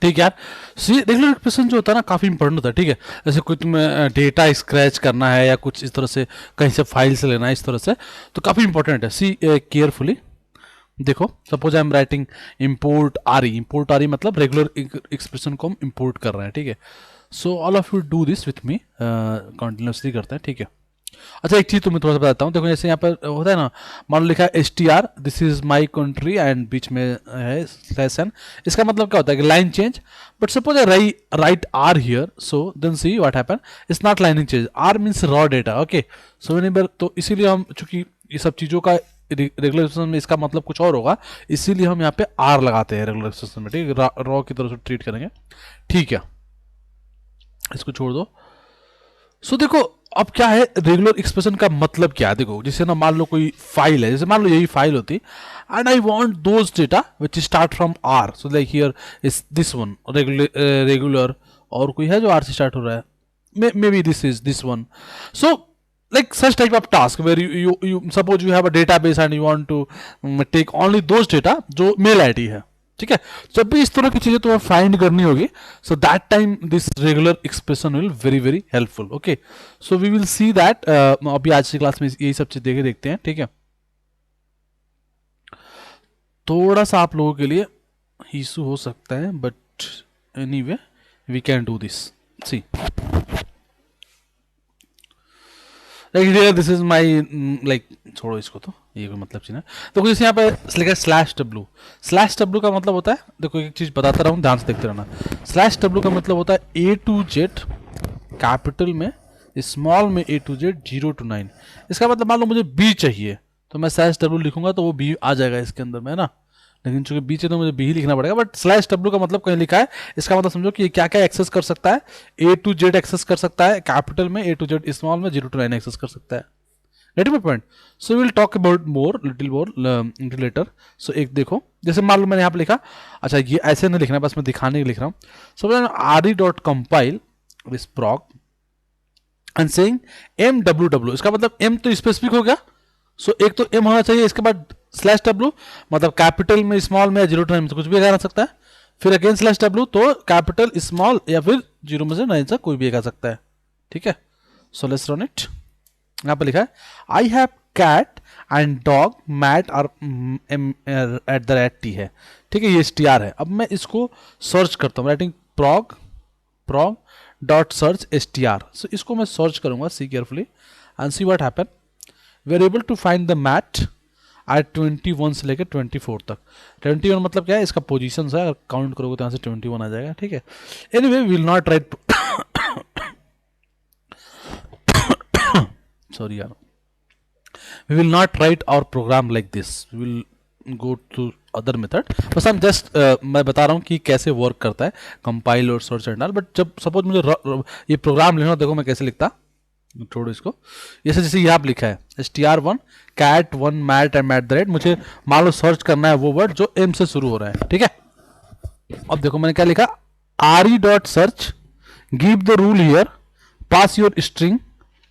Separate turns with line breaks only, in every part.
ठीक है यार। सी रेगुलर एक्सप्रेशन जो होता है ना काफ़ी इंपॉर्टेंट होता है, ठीक है। जैसे कोई तुम्हें डेटा स्क्रैच करना है या कुछ इस तरह से कहीं से फाइल से लेना है इस तरह से, तो काफ़ी इंपॉर्टेंट है। सी केयरफुली देखो, suppose I am writing import R E मतलब रेगुलर एक्सप्रेशन को हम इम्पोर्ट कर रहे हैं, ठीक है। So all of you do this with me, continuously करते हैं, ठीक है। अच्छा एक चीज़ तुम्हें थोड़ा सा बताता हूँ, देखो जैसे यहाँ पर होता है ना, मान लो लिखा है S T R, this is my country and बीच में है स्लैश एन। इसका मतलब क्या होता है कि line change. But suppose I write R here, so then see what happen, it's not lining change, R means raw data, okay. So तो इसीलिए हम, चूंकि ये सब चीज़ों का रेगुलर एक्सप्रेशन में इसका मतलब कुछ और होगा, इसीलिए हम यहाँ पे आर लगाते हैं रेगुलर एक्सप्रेशन में, ठीक है। रॉ की तरह से ट्रीट करेंगे, ठीक है। इसको छोड़ दो। सो देखो अब क्या है, रेगुलर एक्सप्रेशन का मतलब क्या है। देखो जैसे ना मान लो कोई फाइल है, जैसे मान लो यही फाइल होती, and I want those data which start from R, so like here is this one regular, और कोई है जो आर से स्टार्ट हो रहा है, may be this is this one. So like such type of task where you suppose you have a database and you want to take only those data जो mail ID है, ठीक है। जब भी इस तरह की चीजें तुम्हें फाइंड करनी होगी, so that time this regular expression will very very helpful, okay. So we will see that, अभी आज की क्लास में यही सब चीज देखते हैं, ठीक है। थोड़ा सा आप लोगों के लिए इशू हो सकता है, but anyway we can do this. See like here this is my, like छोड़ो इसको, तो ये कोई मतलब चीज़ है। तो कुछ यहाँ पे लिखा है स्लैश डब्लू। स्लैश डब्लू का मतलब होता है, देखो एक चीज़ बताता रहा हूँ, ध्यान से देखते रहना। स्लैश डब्लू का मतलब होता है ए टू जेड कैपिटल में, स्मॉल में ए टू जेड 0 to 9। इसका मतलब मान लो मुझे बी चाहिए, तो मैं स्लैश डब्लू लिखूंगा तो वो बी आ जाएगा इसके अंदर में, है ना। लेकिन चूंकि बी चाहिए तो मुझे बी ही लिखना पड़ेगा। बट स्लैश डब्लू का मतलब कहीं लिखा है, इसका मतलब समझो कि ये क्या क्या एक्सेस कर सकता है। ए टू जेड एक्सेस कर सकता है कैपिटल में, ए टू जेड स्मॉल में, 0 to 9 एक्सेस कर सकता है। Get my point. So will talk about little more later. So एक देखो, जैसे मान लो मैंने यहाँ पे लिखा, अच्छा ये ऐसे नहीं लिखना, बस मैं दिखाने के लिए लिख रहा हूँ। So R E dot compile this proc and saying M W W, इसका मतलब एम तो स्पेसिफिक हो गया, सो एक तो एम होना चाहिए, इसके बाद स्लैश डब्ल्यू मतलब कैपिटल में, स्मॉल में, या 0 to 9 में से कुछ भी आ सकता है। फिर अगेन स्लैश डब्ल्यू तो कैपिटल, स्मॉल, या फिर 0 में से 9 से कोई भी आ सकता है, ठीक है। So let's run it. यहाँ पर लिखा है I have cat and dog mat और एट द रेट टी है, ठीक है। ये एस टी आर है। अब मैं इसको सर्च करता हूँ, writing prog dot search S T R. So इसको मैं सर्च करूंगा, see carefully and see what happen. We are able to find the mat at 21 से लेकर 24 तक। 21 मतलब क्या है, इसका पोजीशन है, अगर काउंट करोगे तो यहाँ से 21 आ जाएगा, ठीक है। Anyway will not right, sorry यार, we will not write our program like this, we will go to other method। बस हम जस्ट मैं बता रहा हूँ कि कैसे वर्क करता है कंपाइल और सर्च एंड ऑल। बट जब सपोज मुझे ये प्रोग्राम लिखना, देखो मैं कैसे लिखता, छोड़ो इसको। जैसे यहाँ पे लिखा है str1 cat 1 mat and mat the rate, मुझे मान लो सर्च करना है वो वर्ड जो एम से शुरू हो रहा है, ठीक है। अब देखो मैंने क्या लिखा, are E dot search give the rule here pass your string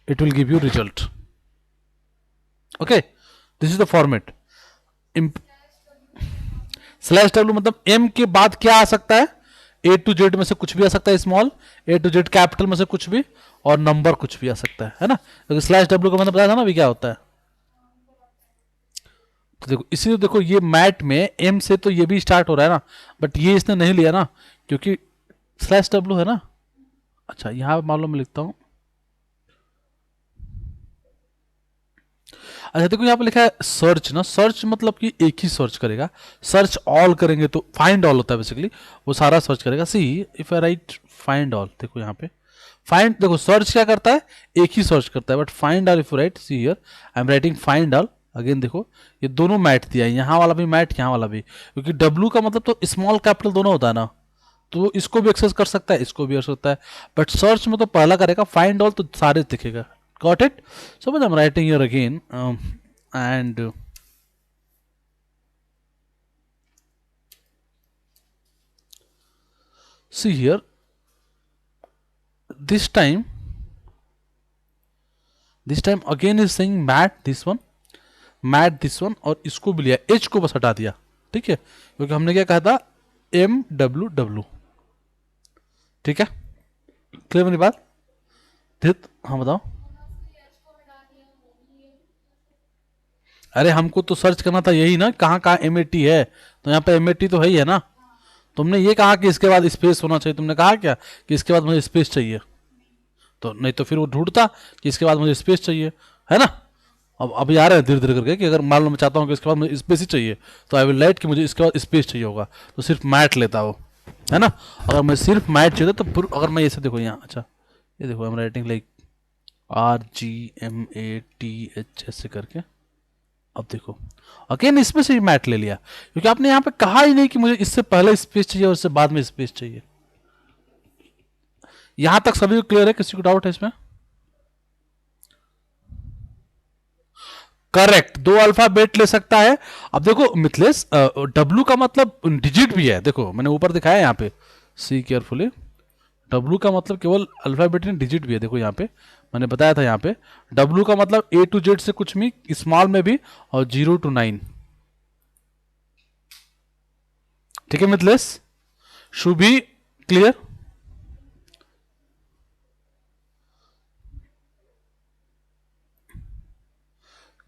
it will give you result, okay. This is the format. Slash W मतलब एम के बाद क्या आ सकता है, ए टू जेड में से कुछ भी आ सकता है, small, A to Z capital में से कुछ भी, और नंबर कुछ भी आ सकता है ना। तो स्लैश डब्ल्यू का मतलब बताया था ना अभी क्या होता है। तो देखो इसीलिए देखो ये मैट में एम से तो ये भी स्टार्ट हो रहा है ना, बट ये इसने नहीं लिया ना, क्योंकि स्लैश डब्ल्यू है ना। अच्छा यहां मान लो मैं लिखता हूं, अच्छा देखो यहाँ पे लिखा है सर्च ना, सर्च मतलब कि एक ही सर्च करेगा। सर्च ऑल करेंगे तो फाइंड ऑल होता है बेसिकली, वो सारा सर्च करेगा। See if I right find all, देखो यहाँ पे फाइंड, देखो सर्च क्या करता है, एक ही सर्च करता है। But find all if you right, see here I am writing find all, again देखो ये दोनों मैट दिया है, यहाँ वाला भी मैट, यहाँ वाला भी, क्योंकि डब्ल्यू का मतलब तो स्मॉल कैपिटल दोनों होता है ना, तो इसको भी एक्सेस कर सकता है, इसको भी कर सकता है। बट सर्च में तो पहला करेगा, फाइंड ऑल तो सारे दिखेगा। Got it? So I'm writing here again, and see here this time again is saying mat this one, और इसको भी लिया, h को बस हटा दिया, ठीक है, क्योंकि हमने क्या कहा था एम डब्ल्यू डब्ल्यू, ठीक है, क्लियर मेरी बात? ठीक, हाँ बताओ। अरे हमको तो सर्च करना था यही ना, कहाँ कहाँ एम है, तो यहाँ पे एम तो है ही है ना। तुमने ये कहा कि इसके बाद स्पेस होना चाहिए, तुमने कहा क्या कि इसके बाद मुझे स्पेस चाहिए? तो नहीं तो फिर वो ढूंढता कि इसके बाद मुझे स्पेस चाहिए, है ना। अब अभी आ रहे हैं धीरे धीरे करके कि अगर मान लो मैं चाहता हूँ कि इसके बाद मुझे स्पेस ही चाहिए, तो आई विल राइट कि मुझे इसके बाद स्पेस चाहिए होगा, तो सिर्फ मैट लेता वो, है ना। अगर मैं सिर्फ मैट चाहिए तो अगर मैं ऐसे देखो यहाँ, अच्छा ये देखो आई एम राइटिंग लाइक RGMAT ऐसे करके। अब देखो अगेन इसमें से ही मैट ले लिया, क्योंकि आपने यहाँ पे कहा ही नहीं कि मुझे इससे पहले स्पेस चाहिए और इससे बाद में स्पेस चाहिए। यहां तक सभी को क्लियर है? किसी को डाउट है इसमें? करेक्ट, दो अल्फाबेट ले सकता है। अब देखो मिथलेस, डब्लू का मतलब डिजिट भी है, देखो मैंने ऊपर दिखाया यहाँ पे, सी केयरफुली। डब्लू का मतलब केवल अल्फाबेट नहीं, डिजिट भी है, देखो यहाँ पे मैंने बताया था यहाँ पे। डब्लू का मतलब A to Z से कुछ भी, स्मॉल में भी, और 0 to 9। ठीक है मिथलेस, शुड बी क्लियर।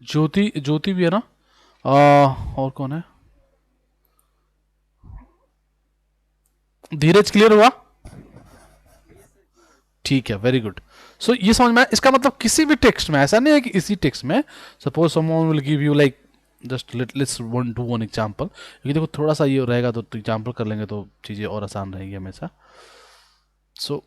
ज्योति, ज्योति भी है ना। और कौन है? धीरज क्लियर हुआ? ठीक है, वेरी गुड। सो ये समझ में आया? इसका मतलब किसी भी टेक्स्ट में, ऐसा नहीं है कि इसी टेक्स्ट में, suppose someone will give you like, just let's one do one example, क्योंकि देखो थोड़ा सा ये रहेगा तो एग्जांपल कर लेंगे तो चीज़ें और आसान रहेंगी हमेशा। सो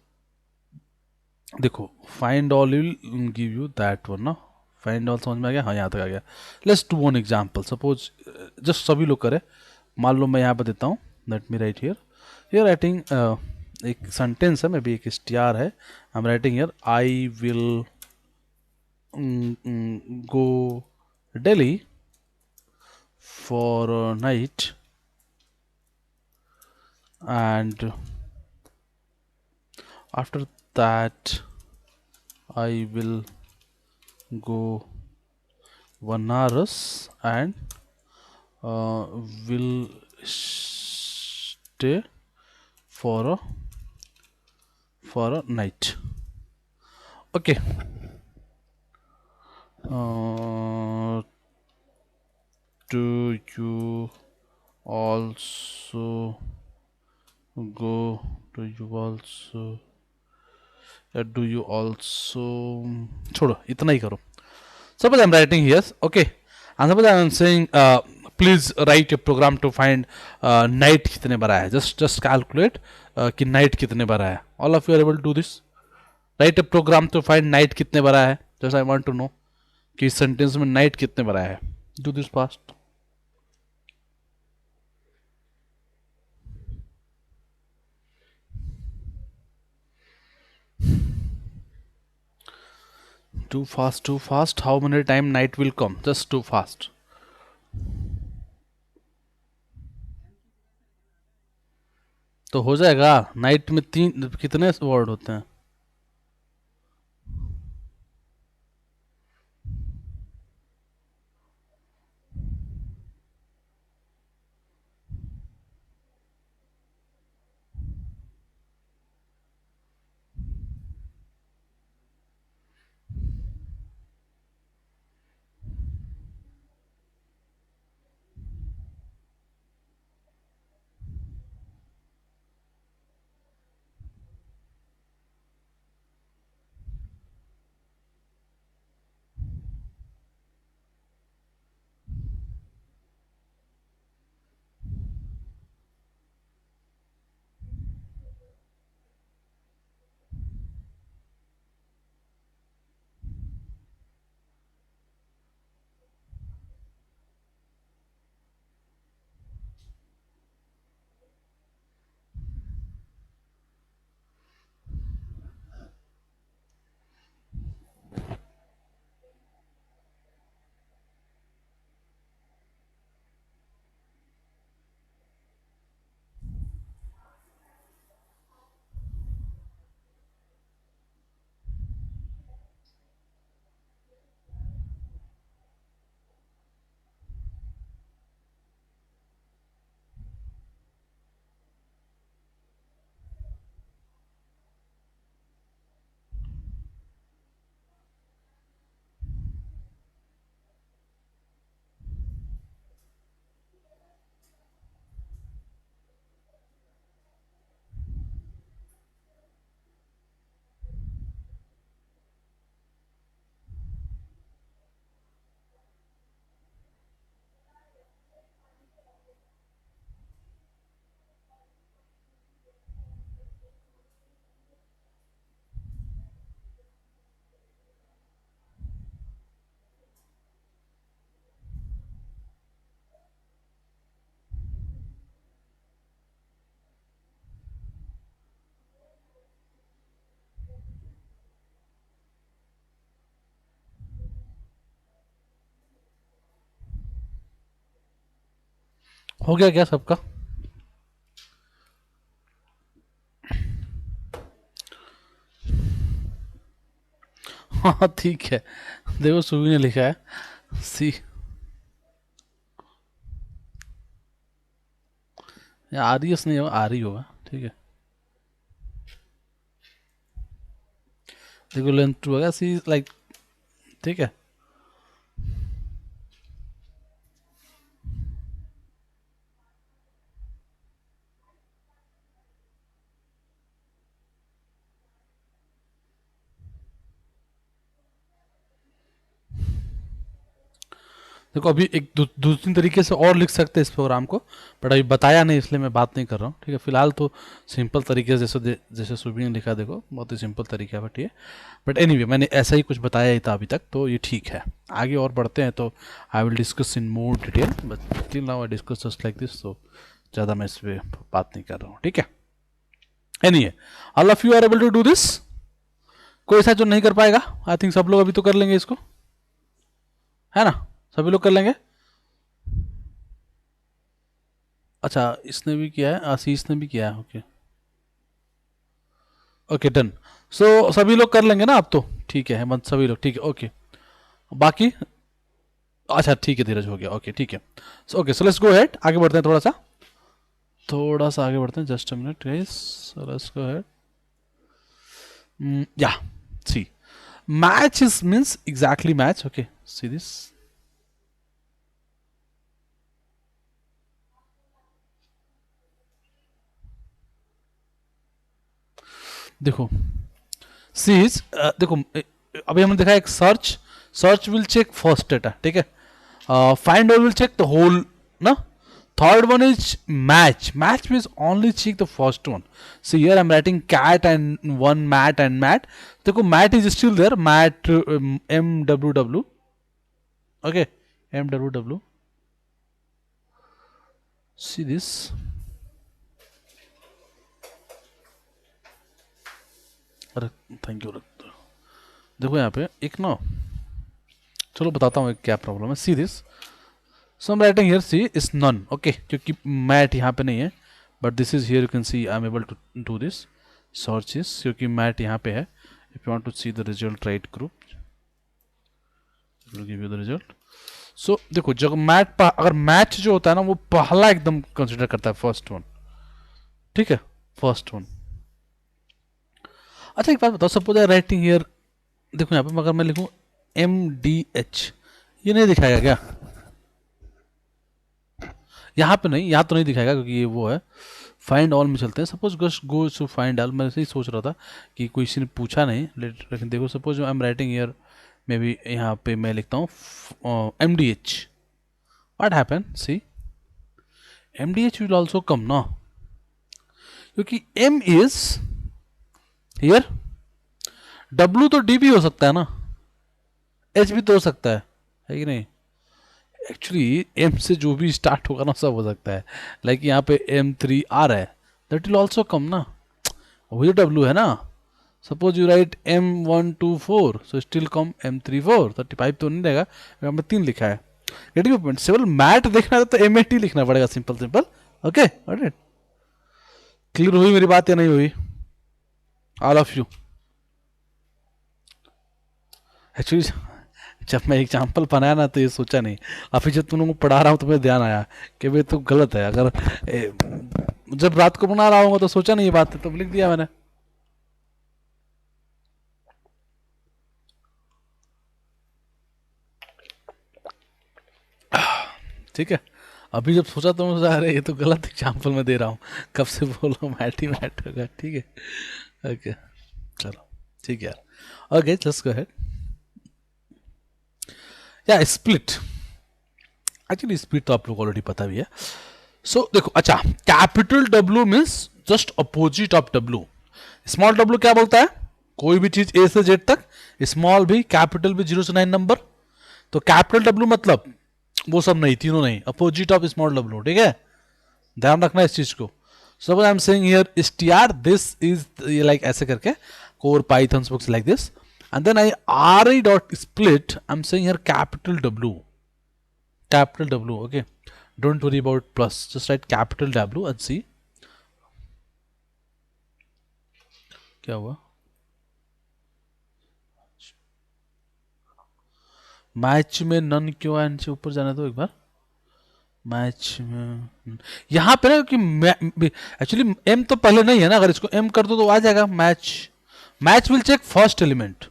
देखो find all will give you that one ना। फाइंड ऑल समझ में आ गया? हाँ यहाँ तक आ गया। Let's do one example, suppose just सभी लोग करें। मान लो मैं यहाँ पर देता हूँ, late me right here, here writing एक सेंटेंस है, मे बी एक स्टार है। आई am writing here, I will go Delhi for a night, and after that I will go Banaras and will stay for a night. Okay. Uh, do you also go? Do you also? Do you also? छोड़ो, इतना ही करो. Suppose I'm writing here, okay, and suppose I'm saying, please write a program to find night कितने बार आया है. Just calculate कि night कितने बार आया है. All of you are able to do this. Write a program to find night कितने बार आया है. Just I want to know कि इस sentence में night कितने बार आया है. Do this fast. Too fast, too fast. How many time night will come? Just too fast. तो हो जाएगा. नाइट में तीन कितने वर्ड होते हैं? हो गया क्या सबका? हाँ ठीक है, देखो सुबह ने लिखा है सी, आरियस नहीं होगा, आरी होगा, ठीक है। देखो लेंथ टू होगा, सी लाइक, ठीक है। देखो अभी एक दूसरी तरीके से और लिख सकते हैं इस प्रोग्राम को, बट अभी बताया नहीं इसलिए मैं बात नहीं कर रहा हूँ, ठीक है। फिलहाल तो सिंपल तरीके से जैसे जैसे सुबह ने लिखा, देखो बहुत ही सिंपल तरीका है, बट ये, बट एनीवे मैंने ऐसा ही कुछ बताया ही था अभी तक, तो ये ठीक है। आगे और बढ़ते हैं तो I will discuss in more detail, but till now I discuss just like this, तो ज़्यादा मैं इस पर बात नहीं कर रहा हूँ, ठीक है। Anyway all of you are able to do this, कोई ऐसा जो नहीं कर पाएगा? आई थिंक सब लोग अभी तो कर लेंगे इसको, है ना? सभी लोग कर लेंगे। अच्छा इसने भी किया है, आशीष ने भी किया है, ओके ओके डन। सो सभी लोग कर लेंगे ना अब तो, ठीक है हेमंत, सभी लोग ठीक है, ओके। बाकी अच्छा ठीक है, धीरज हो गया, ओके ठीक है। So okay, so let's go head, आगे बढ़ते हैं, थोड़ा सा आगे बढ़ते हैं, just a minute guys, so let's go head. या see, match is means exactly match, okay see this, देखो सीज, देखो अभी हमने देखा एक search, search will check first data, ठीक है। Find will check the whole ना, third one is match means only check the first one. So here I'm writing cat and one mat and mat, देखो mat is still there, mat mww, okay mww, see this, अरे thank you, देखो यहाँ पे एक ना, चलो बताता हूँ क्या प्रॉब्लम है, see this, so I'm writing here C is none, okay, क्योंकि मैट यहाँ पे नहीं है, but this is here, you can see I am able to do this search is, क्योंकि मैट यहाँ पे है। If you want to see the result right group, will give you the result. So देखो जब mat अगर match जो होता है ना वो पहला एकदम कंसिडर करता है, फर्स्ट वन, ठीक है, फर्स्ट वन। अच्छा एक बात बताओ, सपोज आई राइटिंग हियर, देखो यहाँ पे अगर मैं लिखूँ MDH, ये नहीं दिखाएगा क्या? यहाँ पे नहीं, यहाँ तो नहीं दिखाएगा क्योंकि ये वो है। फाइंड ऑल में चलते हैं, suppose go to find all, मैं ऐसे ही सोच रहा था कि कोई किसी ने पूछा नहीं, लेकिन देखो suppose I am writing here, maybe यहाँ पे मैं लिखता हूँ MDH, what happen, see MDH will also come ना, क्योंकि M इज हियर, W तो D भी हो सकता है ना, H भी तो हो सकता है कि नहीं? एक्चुअली M से जो भी स्टार्ट होगा ना सब हो सकता है, लाइक यहाँ पे M3 आ रहा है, दैट विल ऑल्सो कम ना, वही W है ना। Suppose you right M124, so still come M34, 35 तो नहीं रहेगा, यहाँ पे 3 लिखा है, गेटिंग पॉइंट। सिर्फ मैट देखना है तो MAT लिखना पड़ेगा, simple simple, okay alright. Clear हुई मेरी बात या नहीं हुई ऑल ऑफ यू? एक्चुअली जब मैं एग्जाम्पल बनाया ना तो ये सोचा नहीं, अभी जब तुम लोगों को पढ़ा रहा हूँ तो मुझे ध्यान आया कि भाई तो गलत है, अगर जब रात को बना रहा हूँ तो सोचा नहीं ये बात है, तो लिख दिया मैंने। ठीक है, अभी जब सोचा तो मुझे अरे ये तो गलत एग्जाम्पल मैं दे रहा हूँ, कब से बोलो मैट ही मैट होगा, ठीक है ओके चलो ठीक है यार, ओके जस्ट गो अहेड। या स्प्लिट, एक्चुअली स्प्लिट तो आप लोग ऑलरेडी पता भी है। सो देखो अच्छा, capital W means just opposite of W, small W क्या बोलता है? कोई भी चीज A से Z तक, स्मॉल भी कैपिटल भी 0 से 9 नंबर, तो कैपिटल W मतलब वो सब नहीं, तीनों नहीं, अपोजिट ऑफ स्मॉल W, ठीक है, ध्यान रखना इस चीज को। Suppose I am saying here str, this is like ऐसे करके core Python books like this, and then I ri dot split, I'm saying here capital W, okay, don't worry about plus, just write capital W and see क्या हुआ। Match में none क्यों है, नीचे ऊपर जाने दो एक बार। मैच में यहाँ पे ना कि एक्चुअली एम तो पहले नहीं है ना, अगर इसको एम कर दो तो आ जाएगा match. Match will check first element,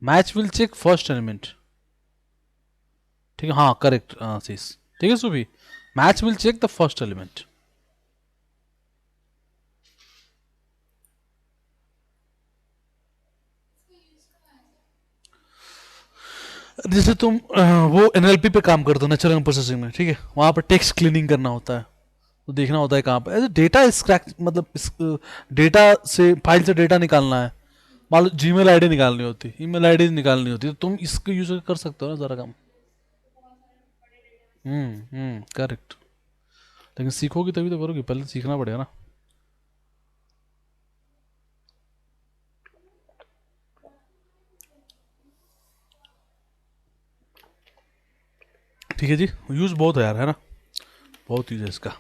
match will check first element, ठीक है, हाँ करेक्ट, सीस ठीक है Subi, match will check the first element. जैसे तुम वो एनएलपी पे काम करते हो, नेचुरल लैंग्वेज प्रोसेसिंग में, ठीक है, वहां पर टेक्स्ट क्लीनिंग करना होता है, तो देखना होता है कहाँ पर ऐसे डेटा स्क्रैच, मतलब इस डेटा से, फाइल से डेटा निकालना है, मान लो जीमेल आईडी निकालनी होती, ईमेल आईडी निकालनी होती, तो तुम इसको यूज कर सकते हो ना सारा काम। करेक्ट, लेकिन सीखोगी तभी तो करोगी, पहले सीखना पड़ेगा ना। ठीक है जी, यूज बहुत है यार, है ना, बहुत यूज है इसका।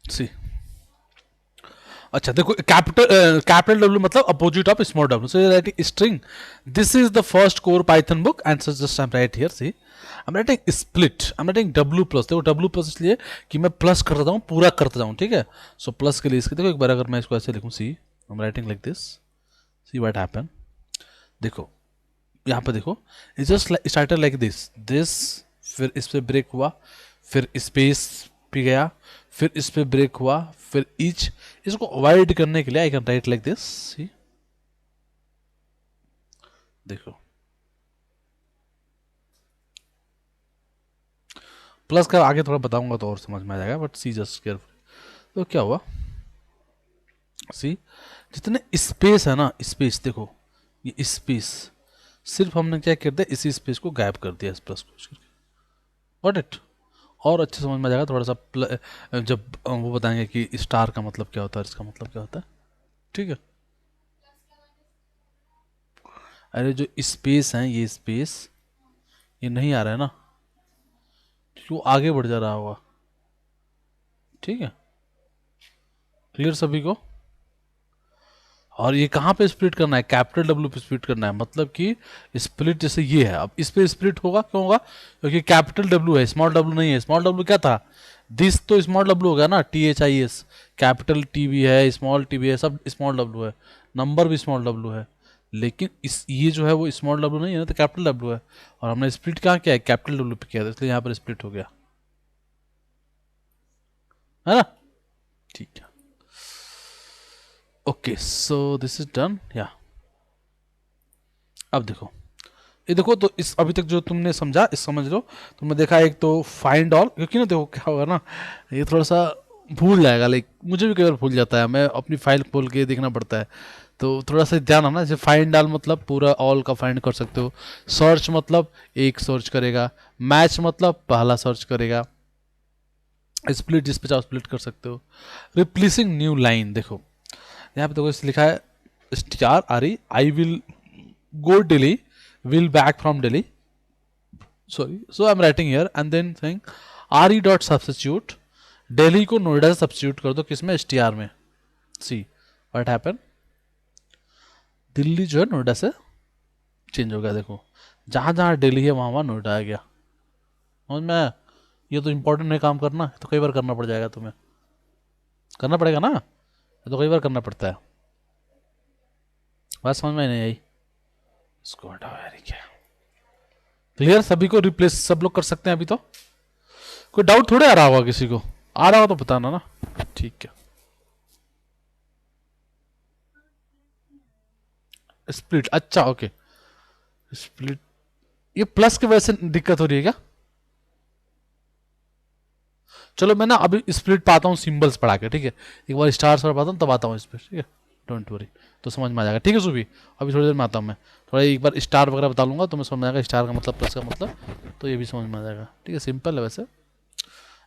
सी अच्छा देखो, कैपिटल डब्ल्यू मतलब opposite of small W, so writing string this is the first core Python book and so just I am right here, see I am writing split, I am writing W plus, देखो W plus इसलिए कि मैं plus करता जाऊँ, पूरा करता जाऊँ, ठीक है, सो प्लस के लिए इसके देखो एक बार, अगर मैं इसको ऐसे लिखूँ, see I am writing like this, see what happen, देखो यहाँ पे देखो, it's just started like this this, फिर इस पे ब्रेक हुआ, फिर स्पेस पे गया, फिर इस पे ब्रेक हुआ, फिर ईच, इसको अवॉइड करने के लिए I can write like this, see देखो प्लस का आगे थोड़ा बताऊंगा तो और समझ में आ जाएगा, बट सी जस्ट केयरफुल, तो क्या हुआ, सी जितने स्पेस है ना, स्पेस देखो, ये स्पेस सिर्फ हमने क्या कर दिया, इसी स्पेस को गायब कर दिया इस प्लस को, गॉट इट, और अच्छे समझ में आ जाएगा थोड़ा सा जब वो बताएंगे कि स्टार का मतलब क्या होता है, इसका मतलब क्या होता है, ठीक है। अरे जो स्पेस है, ये स्पेस ये नहीं आ रहा है ना, क्यों आगे बढ़ जा रहा होगा, ठीक है, क्लियर सभी को। और ये कहाँ पे स्प्लिट करना है, कैपिटल डब्ल्यू पे स्प्लिट करना है, मतलब कि स्प्लिट जैसे ये है, अब इस पे स्प्लिट होगा, क्यों होगा, क्योंकि कैपिटल डब्ल्यू है, स्मॉल डब्ल्यू नहीं है, स्मॉल डब्ल्यू क्या था, दिस तो स्मॉल डब्ल्यू हो गया ना, THIS, कैपिटल टी भी है, स्मॉल टी भी है, सब स्मॉल डब्ल्यू है, नंबर भी स्मॉल डब्ल्यू है, लेकिन इस ये जो है वो स्मॉल डब्ल्यू नहीं है ना, तो कैपिटल डब्ल्यू है, और हमने स्प्लिट कहाँ किया है, कैपिटल डब्ल्यू पे किया था, इसलिए यहाँ पर स्प्लिट हो गया, है ना, ठीक है, okay so this is done या। अब देखो, ये देखो, तो इस अभी तक जो तुमने समझा, इस समझ लो, तुमने देखा एक तो फाइंड ऑल, क्योंकि ना देखो क्या होगा ना, ये थोड़ा सा भूल जाएगा, लाइक मुझे भी कई बार भूल जाता है, मैं अपनी फाइल खोल के देखना पड़ता है, तो थोड़ा सा ध्यान रखना, जैसे फाइंड ऑल मतलब पूरा ऑल का फाइंड कर सकते हो, सर्च मतलब एक सर्च करेगा, मैच मतलब पहला सर्च करेगा, स्प्लिट जिस पे चाहो स्प्लिट कर सकते हो, रिप्लेसिंग न्यू लाइन, देखो यहाँ पे देखो इस लिखा है star are I will go Delhi, will back from Delhi. Sorry, so I'm writing here and then saying re dot substitute Delhi को नोएडा से सब्सिट्यूट कर दो, किसमें, STR में, सी व्हाट हैपन, दिल्ली जो है नोएडा से चेंज हो गया, देखो जहाँ जहाँ दिल्ली है वहाँ वहाँ नोएडा आ गया, समझ में आया, ये तो इंपॉर्टेंट है काम करना, तो कई बार करना पड़ जाएगा तुम्हें, करना पड़ेगा ना, ये तो कई बार करना पड़ता है, बात समझ में नहीं आई, इसको हटाओ यार, क्या क्लियर सभी को, रिप्लेस सब लोग कर सकते हैं अभी तो, कोई डाउट थोड़े आ रहा होगा, किसी को आ रहा हो तो बताना ना, ठीक है। स्प्लिट, अच्छा ओके, स्प्लिट, ये प्लस की वजह से दिक्कत हो रही है क्या, चलो मैं ना अभी स्प्लिट पाता हूँ सिंबल्स पढ़ा के, ठीक है, एक बार स्टार्स पर पाता हूँ तब आता हूँ इस पर, ठीक है, डोंट वरी, तो समझ में आ जाएगा, ठीक है सुबी, अभी थोड़ी देर में आता हूँ मैं, थोड़ा एक बार स्टार वगैरह बता लूंगा तो मैं समझ में आएगा, स्टार का मतलब प्लस का मतलब, तो ये भी समझ में आ जाएगा, ठीक है, सिंपल है वैसे,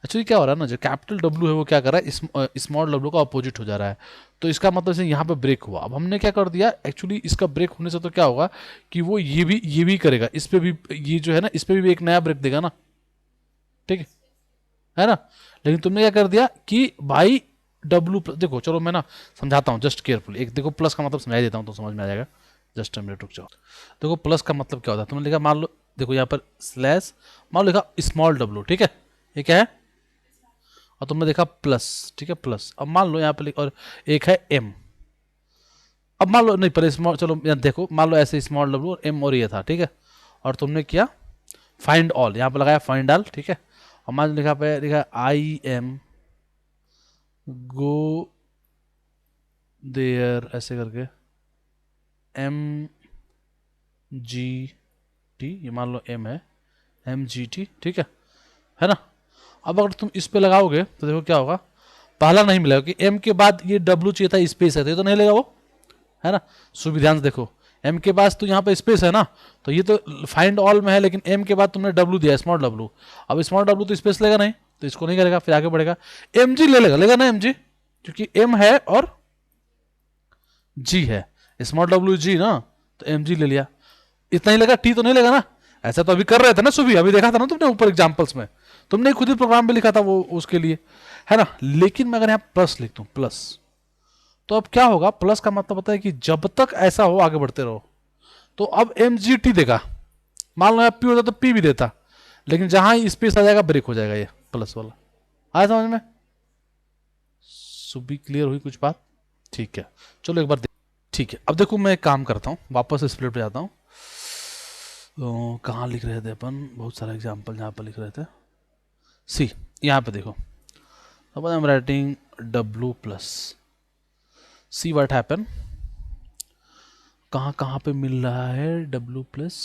एक्चुअली क्या हो रहा है ना, जो कैपिटल डब्ल्यू है वो क्या कर रहा है, स्मॉल डब्ल्यू का अपोजिट हो जा रहा है। तो इसका मतलब से यहाँ पे ब्रेक हुआ। अब हमने क्या कर दिया, एक्चुअली इसका ब्रेक होने से तो क्या होगा कि वो ये भी करेगा, इस पे भी ये जो है ना, इस पे भी एक नया ब्रेक देगा ना, ठीक है ना। लेकिन तुमने क्या कर दिया कि भाई डब्ल्यू प्लस, देखो चलो मैं ना समझाता हूँ जस्ट केयरफुल। एक देखो प्लस का मतलब समझा देता हूँ तो समझ में आ जाएगा। जस्ट मिनट रुक जाओ। देखो प्लस का मतलब क्या होता है, तुमने लिखा मान लो, देखो यहाँ पर स्लैश, मान लो लिखा स्मॉल डब्ल्यू, ठीक है, ये क्या है, और तुमने देखा प्लस, ठीक है प्लस। अब मान लो यहाँ पे और एक है एम। अब मान लो नहीं, पर स्मॉल, चलो यहाँ देखो, मान लो ऐसे स्मॉल डब्ल्यू और एम और ये था, ठीक है। और तुमने किया फाइंड ऑल, यहाँ पे लगाया फाइंड ऑल, ठीक है। और मान लो लिखा पे लिखा आई एम गो देयर ऐसे करके एम जी टी, ये मान लो एम है, एम जी टी, ठीक है ना। अब अगर तुम इस पे लगाओगे तो देखो क्या होगा, पहला नहीं मिलेगा कि एम के बाद ये डब्ल्यू चाहिए था, स्पेस है, तो ये तो नहीं लेगा वो, है ना। सुबह ध्यान से देखो, एम के पास तो यहाँ पे स्पेस है ना, तो ये तो फाइंड ऑल में है, लेकिन एम के बाद तुमने डब्ल्यू दिया, स्मॉल डब्ल्यू। अब स्मॉल डब्ल्यू तो स्पेस लेगा नहीं, तो इसको नहीं करेगा, फिर आगे बढ़ेगा, एम जी ले लेगा, लेगा ना एम जी, क्योंकि एम है और जी है, स्मॉल डब्ल्यू जी ना, तो एम जी ले लिया। इतना ही लेगा, टी तो नहीं लेगा ना। ऐसा तो अभी कर रहे थे ना सुबह, अभी देखा था ना तुमने ऊपर एग्जाम्पल्स में, तुमने खुद ही प्रोग्राम में लिखा था वो उसके लिए, है ना। लेकिन मैं अगर यहाँ प्लस लिख दूं, प्लस, तो अब क्या होगा, प्लस का मतलब होता है कि जब तक ऐसा हो आगे बढ़ते रहो। तो अब एम जी टी देगा, मान लो पी होता तो पी भी देता, लेकिन जहां ही स्पेस आ जाएगा ब्रेक हो जाएगा ये प्लस वाला। आया समझ में, सुबह क्लियर हुई कुछ बात, ठीक है। चलो एक बार ठीक है। अब देखो मैं एक काम करता हूँ, वापस स्प्लिट पे जाता हूँ। तो कहाँ लिख रहे थे अपन, बहुत सारे एग्जाम्पल यहाँ पर लिख रहे थे। सी, यहाँ पे देखो, अब आई am writing W plus, C what happen, कहाँ कहाँ पे मिल रहा है डब्ल्यू प्लस।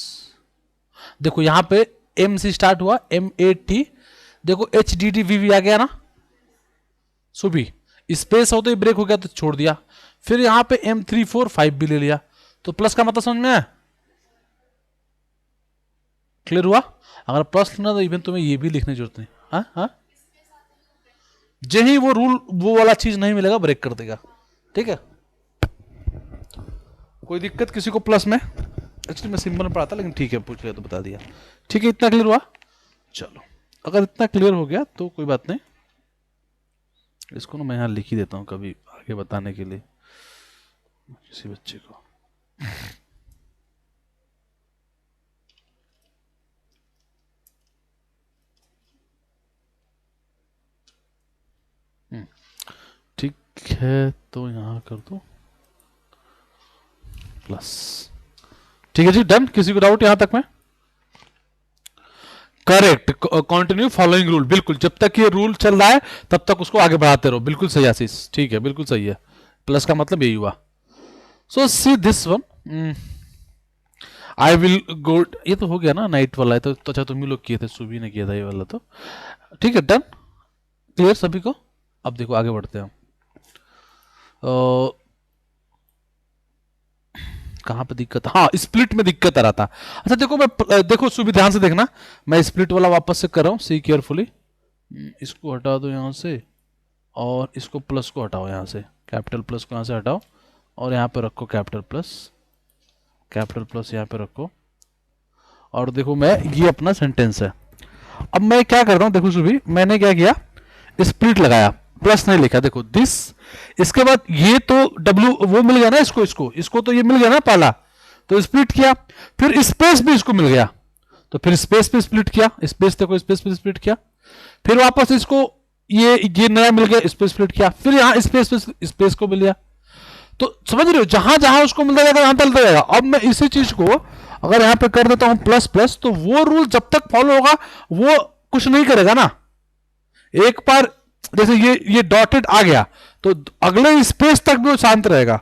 देखो यहाँ पे एम से स्टार्ट हुआ, एम ए टी, देखो H D T V V आ गया ना, सुबह स्पेस हो तो ये ब्रेक हो गया तो छोड़ दिया। फिर यहाँ पे एम थ्री फोर फाइव भी ले लिया, तो प्लस का मतलब समझ में आया, क्लियर हुआ। अगर प्लस लिखना तो इवन तुम्हें ये भी लिखने की जरूरत नहीं, हाँ हाँ, जे ही वो रूल वो वाला चीज नहीं मिलेगा ब्रेक कर देगा, ठीक है। कोई दिक्कत किसी को प्लस में, एक्चुअली मैं सिंबल में पढ़ा था लेकिन ठीक है पूछ लिया तो बता दिया, ठीक है। इतना क्लियर हुआ, चलो अगर इतना क्लियर हो गया तो कोई बात नहीं, इसको ना मैं यहाँ लिख ही देता हूँ कभी आगे बताने के लिए किसी बच्चे को। ठीक है, तो यहाँ कर दो प्लस, ठीक है जी, डन। किसी को डाउट यहां तक में, करेक्ट, कंटिन्यू फॉलोइंग रूल, बिल्कुल जब तक ये रूल चल रहा है तब तक उसको आगे बढ़ाते रहो, बिल्कुल सही आशीष, ठीक है बिल्कुल सही है। प्लस का मतलब यही हुआ। So see this one, I will go, ये तो हो गया ना नाइट वाला है, तो अच्छा तुम ही लोग किए थे, सुबह ने किया था ये वाला, तो ठीक है डन, क्लियर सभी को। अब देखो आगे बढ़ते हैं, कहाँ पे दिक्कत, हाँ स्प्लिट में दिक्कत आ रहा था। अच्छा देखो मैं देखो सुबह ध्यान से देखना, मैं स्प्लिट वाला वापस से कर रहा हूँ, सी केयरफुली। इसको हटा दो यहाँ से, और इसको प्लस को हटाओ यहाँ से, कैपिटल प्लस को यहाँ से हटाओ, और यहाँ पे रखो कैपिटल प्लस यहाँ पे रखो, और देखो मैं ये अपना सेंटेंस है। अब मैं क्या कर रहा हूँ, देखो सुबह मैंने क्या किया, स्प्लिट लगाया, प्लस नहीं लिखा, देखो दिस, इसके बाद ये तो डब्ल्यू वो मिल गया ना, इसको तो ये मिल गया ना पहला, तो स्प्लिट किया, फिर स्पेस भी इसको मिल गया, तो फिर स्पेस पे स्प्लिट किया, स्पेस देखो स्पेस पे स्प्लिट किया, फिर वापस इसको ये नया मिल गया, स्पेस स्प्लिट किया, फिर यहां स्पेस पे स्पेस को मिल गया। तो समझ रहे हो, जहां जहां उसको मिलता जाएगा वहां चलता जाएगा। अब मैं इसी चीज को अगर यहां पे कर देता हूं प्लस प्लस, तो वो रूल जब तक फॉलो होगा वो कुछ नहीं करेगा ना। एक बार जैसे ये डॉटेड आ गया तो अगले स्पेस तक भी वो शांत रहेगा।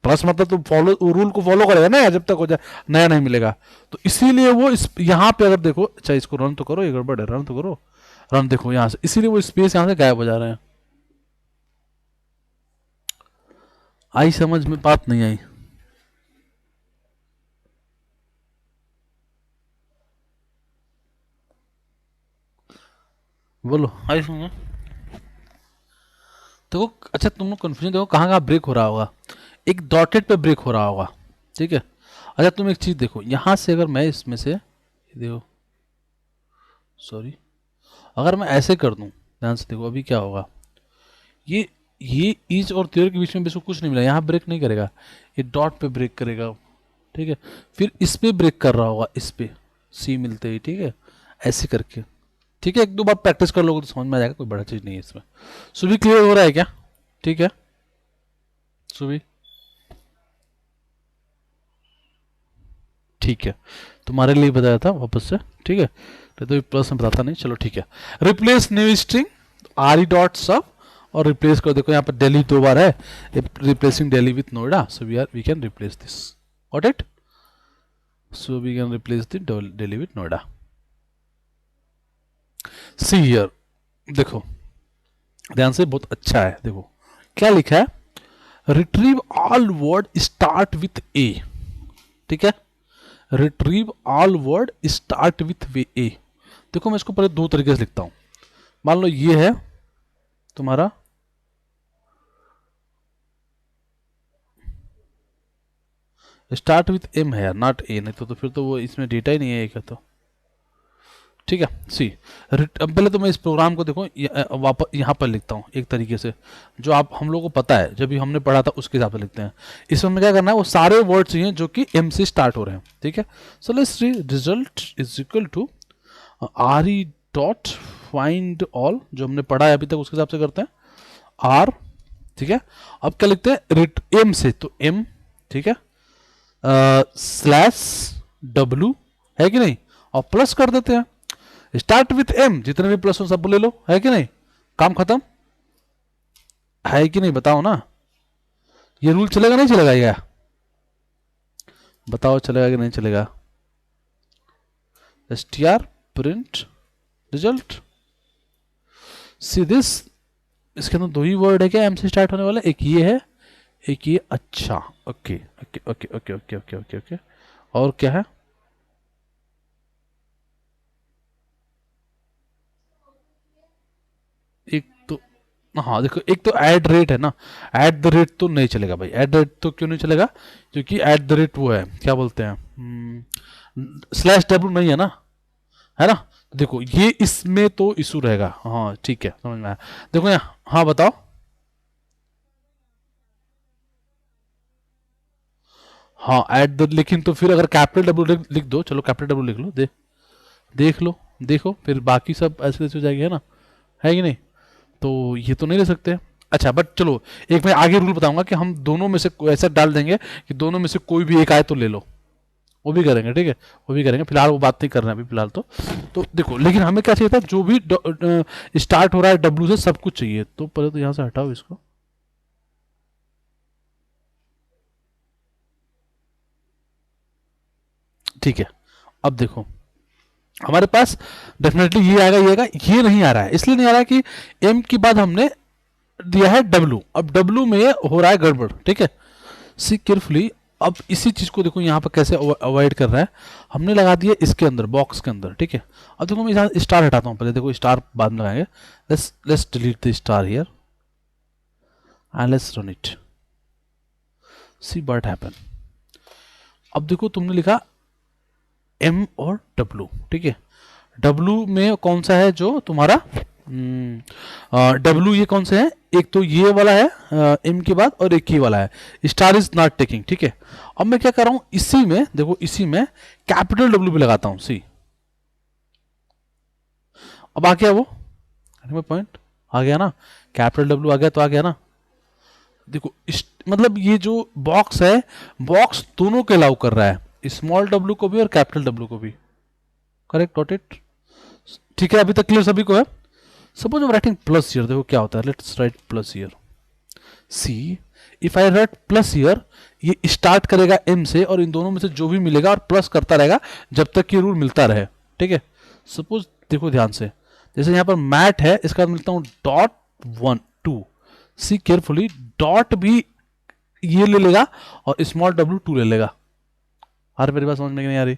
प्लस मतलब तुम फॉलो रूल को फॉलो करेगा ना जब तक हो जाए, नया नहीं मिलेगा। तो इसीलिए वो यहां पे अगर देखो, अच्छा इसको रन तो करो, ये गड़बड़ है, रन तो करो, रन देखो यहां से, इसीलिए वो स्पेस यहां से गायब हो जा रहे हैं। आई समझ में, बात नहीं आई, बोलो हाय सुनो। देखो अच्छा तुम लोग कन्फ्यूजन देखो कहाँ कहाँ ब्रेक हो रहा होगा। एक डॉटेड पे ब्रेक हो रहा होगा, ठीक है। अच्छा तुम एक चीज देखो यहाँ से, अगर मैं इसमें से देखो, सॉरी, अगर मैं ऐसे कर दूं, ध्यान से देखो अभी क्या होगा। ये ये ईच और तेर के बीच में इसको कुछ नहीं मिला, यहाँ ब्रेक नहीं करेगा, ये डॉट पे ब्रेक करेगा, ठीक है। फिर इस पे ब्रेक कर रहा होगा, इस पे सी मिलते ही, ठीक है, ऐसे करके, ठीक है। एक दो बार प्रैक्टिस कर लोगे तो समझ में आ जाएगा, कोई बड़ा चीज़ नहीं है इसमें। सुबह क्लियर हो रहा है क्या? ठीक है सुबह, ठीक है, तुम्हारे लिए बताया था वापस से, ठीक है। तो प्लस में बताता नहीं, चलो ठीक है। Replace new string are E dot सब, और रिप्लेस कर, देखो यहाँ पर दिल्ली दो बार है, replacing Delhi with Noida, so we can replace this, got it. So we can replace the Delhi with Noida. See here, देखो ध्यान से, बहुत अच्छा है, देखो क्या लिखा है, retrieve all word start with A, ठीक है। Retrieve all word start with way A. देखो मैं इसको पहले दो तरीके से लिखता हूं। मान लो ये है तुम्हारा स्टार्ट विथ एम है यार, नॉट ए, नहीं तो फिर तो वो इसमें डेटा ही नहीं है एक है तो, ठीक है। सी अब पहले तो मैं इस प्रोग्राम को देखो वापस यहाँ पर लिखता हूँ एक तरीके से, जो आप हम लोग को पता है जब भी हमने पढ़ा था उसके हिसाब से लिखते हैं। इसमें हमें क्या करना है, वो सारे वर्ड चाहिए जो कि एम से स्टार्ट हो रहे हैं, ठीक है। So let's see result is equal to R E dot find all, जो हमने पढ़ा है अभी तक उसके हिसाब से करते हैं, आर, ठीक है। अब क्या लिखते हैं, रिट एम से, तो एम, ठीक है, स्लैश डब्लू, है कि नहीं, और प्लस कर देते हैं, स्टार्ट विथ एम, जितने भी प्लस हो सब ले लो, है कि नहीं, काम खत्म, है कि नहीं, बताओ ना। ये रूल चलेगा नहीं चलेगा, ये बताओ चलेगा कि नहीं चलेगा। str print result, see this, इसके अंदर दो ही वर्ड है क्या एम से स्टार्ट होने वाला, एक ये है एक ये, अच्छा okay okay okay okay okay okay okay okay, और क्या है, एक तो, हाँ देखो एक तो ऐड रेट है ना, ऐट द रेट तो नहीं चलेगा भाई, ऐट रेट तो क्यों नहीं चलेगा, क्योंकि ऐट द रेट वो है, क्या बोलते हैं, स्लैश डब्ल्यू नहीं है ना, है ना। तो देखो ये इसमें तो इशू रहेगा, हाँ ठीक है समझ में आया। देखो यहाँ, हाँ बताओ, हाँ ऐट द, लेकिन तो फिर अगर कैपिटल डब्ल्यू लिख दो, चलो कैपिटल डब्ल्यू लिख लो, देख लो, देखो फिर बाकी सब ऐसे ऐसे हो जाएगी, है ना, है कि नहीं। तो ये तो नहीं ले सकते। अच्छा बट चलो एक मैं आगे रूल बताऊंगा कि हम दोनों में से ऐसा डाल देंगे कि दोनों में से कोई भी एक आए तो ले लो, वो भी करेंगे, ठीक है, वो भी करेंगे, फिलहाल वो बात नहीं कर रहे हैं अभी फिलहाल तो देखो, लेकिन हमें क्या चाहिए था, जो भी स्टार्ट हो रहा है डब्ल्यू से सब कुछ चाहिए, तो पहले तो यहाँ से हटाओ इसको, ठीक है। अब देखो हमारे पास डेफिनेटली ये आएगा, ये आएगा, ये नहीं आ रहा है, इसलिए नहीं आ रहा है कि एम के बाद हमने दिया है डब्लू, अब डब्लू में हो रहा है गड़बड़, ठीक है। सी केयरफुली, अब इसी चीज को देखो यहाँ पर कैसे अवॉइड कर रहा है, हमने लगा दिया इसके अंदर, बॉक्स के अंदर, ठीक है। अब देखो मैं यहाँ स्टार हटाता हूँ पहले, देखो स्टार बाद में लगाएंगे, let's delete the star here and let's run it, C what happen. अब देखो तुमने लिखा एम और डब्लू, ठीक है। डब्लू में कौन सा है जो तुम्हारा, डब्लू ये कौन से है, एक तो ये वाला है एम के बाद, और एक ये वाला है, स्टार इज नॉट टेकिंग, ठीक है। अब मैं क्या कर रहा हूं, इसी में देखो, इसी में कैपिटल डब्ल्यू भी लगाता हूं, सी, अब आ गया वो पॉइंट, आ गया ना, कैपिटल डब्ल्यू आ गया तो आ गया ना। देखो मतलब ये जो बॉक्स है, बॉक्स दोनों के अलाउ कर रहा है, स्मॉल डब्ल्यू को भी और कैपिटल डब्ल्यू को भी, करेक्ट, गॉट इट, ठीक है। अभी तक क्लियर सभी को है। Suppose I'm writing plus here, देखो क्या होता है, let's write plus here, see if I right plus here, ये स्टार्ट करेगा एम से और इन दोनों में से जो भी मिलेगा और प्लस करता रहेगा जब तक ये रूल मिलता रहे, ठीक है। सपोज देखो ध्यान से, जैसे यहाँ पर मैट है, इसका मिलता हूँ डॉट 1 2, सी केयरफुली, डॉट भी ये ले लेगा और स्मॉल डब्ल्यू 2 ले लेगा, हर मेरी बात समझ में नहीं आ रही,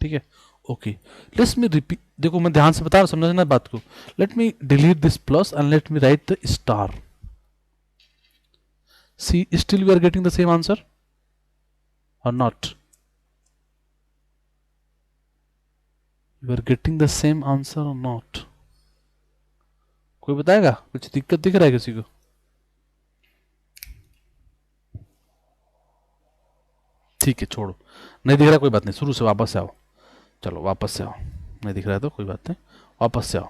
ठीक है। ओके, लेट्स मी रिपीट, देखो मैं ध्यान से बता रहा हूँ, समझना बात को। Let me delete this plus and let me write the star. See still we are getting the same answer or not? You are getting the same answer or not? कोई बताएगा? कुछ दिक्कत दिख रहा है किसी को? ठीक है छोड़ो, नहीं दिख रहा कोई बात नहीं, शुरू से वापस से आओ। चलो वापस से आओ, नहीं दिख रहा है तो कोई बात नहीं, वापस से आओ।